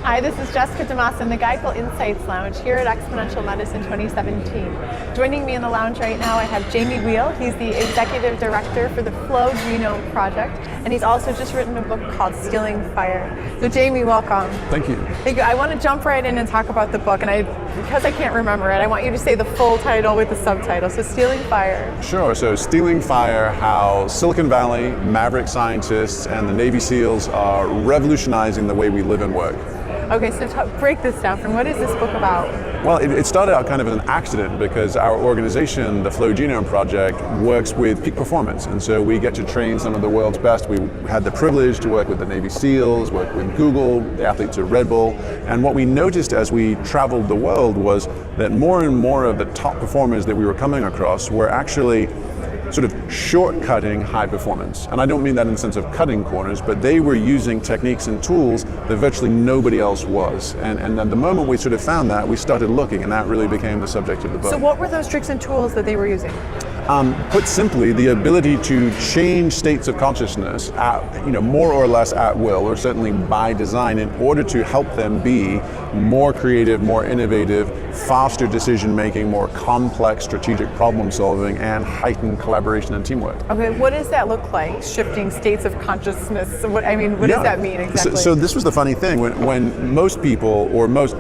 Hi, this is Jessica DeMassa in the GuideWell Insights Lounge here at Exponential Medicine 2017. Joining me in the lounge right now, I have Jamie Wheal. He's the Executive Director for the Flow Genome Project, and he's also just written a book called Stealing Fire. So Jamie, welcome. Thank you. Thank you. I want to jump right in and talk about the book, and because I can't remember it, I want you to say the full title with the subtitle. So Stealing Fire. Sure. So Stealing Fire, how Silicon Valley, maverick scientists, and the Navy SEALs are revolutionizing the way we live and work. Okay, so break this down for me. What is this book about? Well, it started out kind of as an accident because our organization, the Flow Genome Project, works with peak performance. And so we get to train some of the world's best. We had the privilege to work with the Navy SEALs, work with Google, the athletes at Red Bull. And what we noticed as we traveled the world was that more and more of the top performers that we were coming across were actually sort of shortcutting high performance. And I don't mean that in the sense of cutting corners, but they were using techniques and tools that virtually nobody else was. And at the moment we sort of found that, we started looking, and that really became the subject of the book. So what were those tricks and tools that they were using? Put simply, the ability to change states of consciousness at, more or less at will, or certainly by design, in order to help them be more creative, more innovative, faster decision making, more complex strategic problem solving, and heightened collaboration and teamwork. Okay, what does that look like? Shifting states of consciousness? What does that mean exactly? So this was the funny thing. When most people, or most,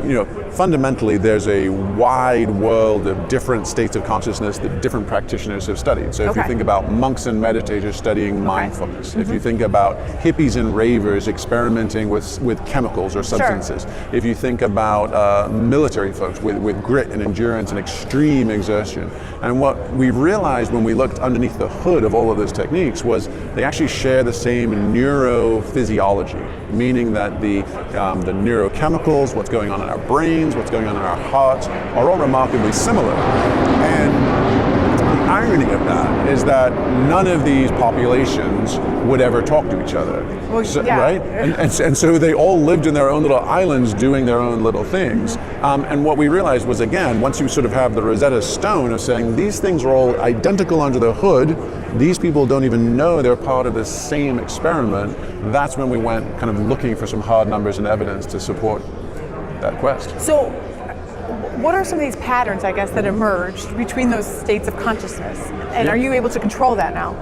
fundamentally, there's a wide world of different states of consciousness that different practitioners have studied. So if you think about monks and meditators studying mindfulness, if you think about hippies and ravers experimenting with chemicals or substances, if you think about military folks with grit and endurance and extreme exertion. And what we realized when we looked underneath the hood of all of those techniques was they actually share the same neurophysiology, meaning that the neurochemicals, what's going on in our brains, what's going on in our hearts, are all remarkably similar. And the irony of that is that none of these populations would ever talk to each other, right? And so they all lived in their own little islands doing their own little things. And what we realized was, again, once you sort of have the Rosetta Stone of saying these things are all identical under the hood, these people don't even know they're part of the same experiment, that's when we went kind of looking for some hard numbers and evidence to support that quest. So what are some of these patterns, I guess, that emerged between those states of consciousness? And are you able to control that now?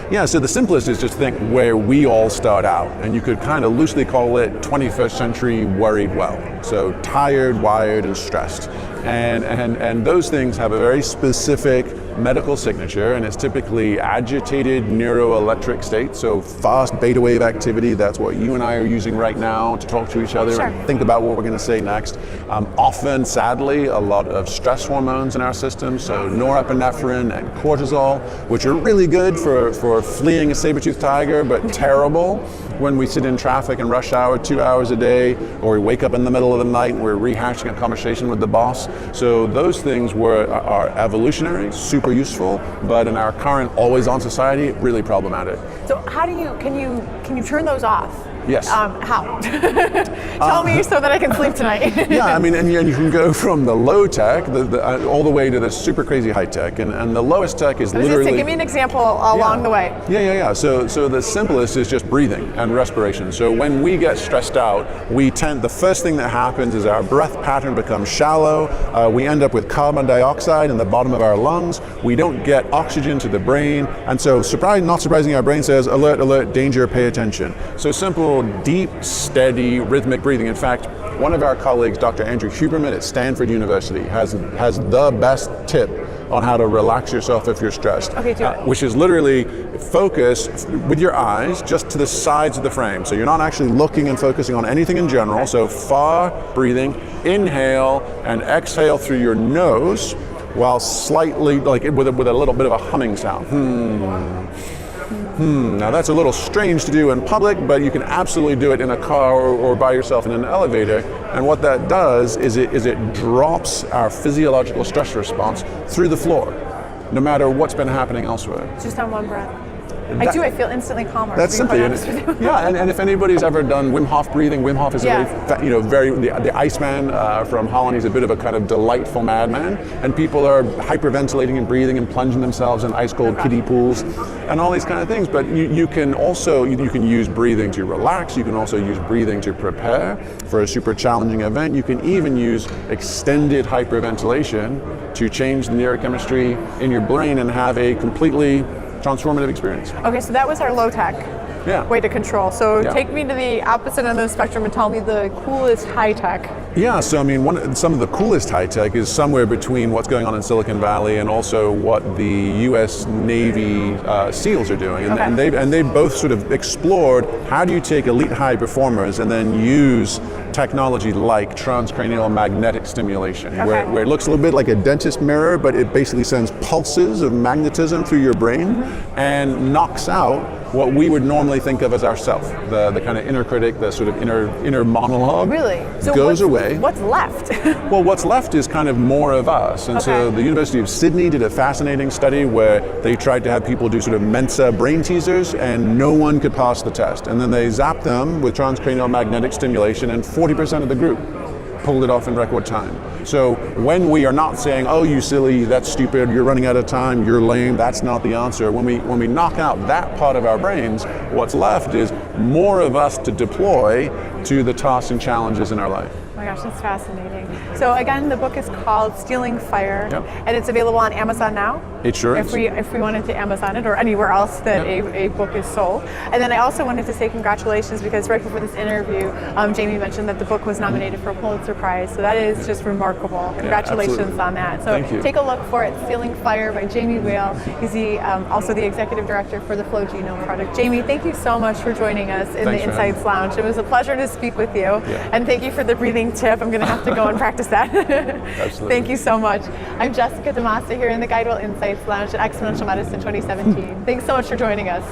Yeah, so the simplest is just think where we all start out, and you could kind of loosely call it 21st century worried well. So tired, wired, and stressed. And those things have a very specific medical signature, and it's typically agitated neuroelectric state, so fast beta wave activity. That's what you and I are using right now to talk to each other and think about what we're going to say next. Often, sadly, a lot of stress hormones in our system, so norepinephrine and cortisol, which are really good for fleeing a saber-toothed tiger, but terrible when we sit in traffic and rush hour 2 hours a day, or we wake up in the middle of the night and we're rehashing a conversation with the boss. So those things are evolutionary, super useful, but in our current always-on society, really problematic. So how can you turn those off? Yes. How? Tell me so that I can sleep tonight. Yeah, I mean, and you can go from the low tech all the way to the super crazy high tech, and the lowest tech is literally. Give me an example along the way. Yeah. So the simplest is just breathing and respiration. So when we get stressed out, the first thing that happens is our breath pattern becomes shallow. We end up with carbon dioxide in the bottom of our lungs. We don't get oxygen to the brain, and so not surprisingly, our brain says, alert, alert, danger, pay attention. So simple, deep, steady, rhythmic breathing. In fact, one of our colleagues, Dr. Andrew Huberman at Stanford University, has the best tip on how to relax yourself if you're stressed. Okay, do it. Which is literally focus with your eyes just to the sides of the frame. So you're not actually looking and focusing on anything in general. Okay. So far breathing, inhale and exhale through your nose while slightly, like with a little bit of a humming sound. Now that's a little strange to do in public, but you can absolutely do it in a car or by yourself in an elevator. And what that does is it drops our physiological stress response through the floor, no matter what's been happening elsewhere. Just on one breath. I do. I feel instantly calmer. That's to be quite simply, honest with you. yeah. And if anybody's ever done Wim Hof breathing, Wim Hof is the Iceman from Holland. He's a bit of a kind of delightful madman, and people are hyperventilating and breathing and plunging themselves in ice cold kiddie pools and all these kind of things. But you can also you can use breathing to relax. You can also use breathing to prepare for a super challenging event. You can even use extended hyperventilation to change the neurochemistry in your brain and have a completely transformative experience. Okay, so that was our low-tech way to control. So take me to the opposite end of the spectrum and tell me the coolest high-tech. Yeah, so I mean, some of the coolest high-tech is somewhere between what's going on in Silicon Valley and also what the U.S. Navy SEALs are doing. And, they've both sort of explored how do you take elite high performers and then use technology like transcranial magnetic stimulation, where it looks a little bit like a dentist mirror, but it basically sends pulses of magnetism through your brain and knocks out what we would normally think of as ourself, the kind of inner critic, the sort of inner monologue. Really? So goes away. What's left? Well, what's left is kind of more of us. And so the University of Sydney did a fascinating study where they tried to have people do sort of Mensa brain teasers, and no one could pass the test. And then they zapped them with transcranial magnetic stimulation, and 40% of the group pulled it off in record time. So when we are not saying, oh, you silly, that's stupid, you're running out of time, you're lame, that's not the answer. When we knock out that part of our brains, what's left is more of us to deploy to the tasks and challenges in our life. Oh my gosh, that's fascinating. So again, the book is called Stealing Fire, and it's available on Amazon now. It sure is. If we wanted to Amazon it or anywhere else that a book is sold. And then I also wanted to say congratulations, because right before this interview, Jamie mentioned that the book was nominated for a Pulitzer Prize. So that is just remarkable. Congratulations on that. So take a look for it, Stealing Fire by Jamie Wheal. He's also the executive director for the Flow Genome Project. Jamie, thank you so much for joining us in the Insights Lounge. It was a pleasure to speak with you. And thank you for the breathing tip. I'm going to have to go and practice that. Absolutely. Thank you so much. I'm Jessica DeMassa here in the GuideWell Insights Lounge at Exponential Medicine 2017. Thanks so much for joining us.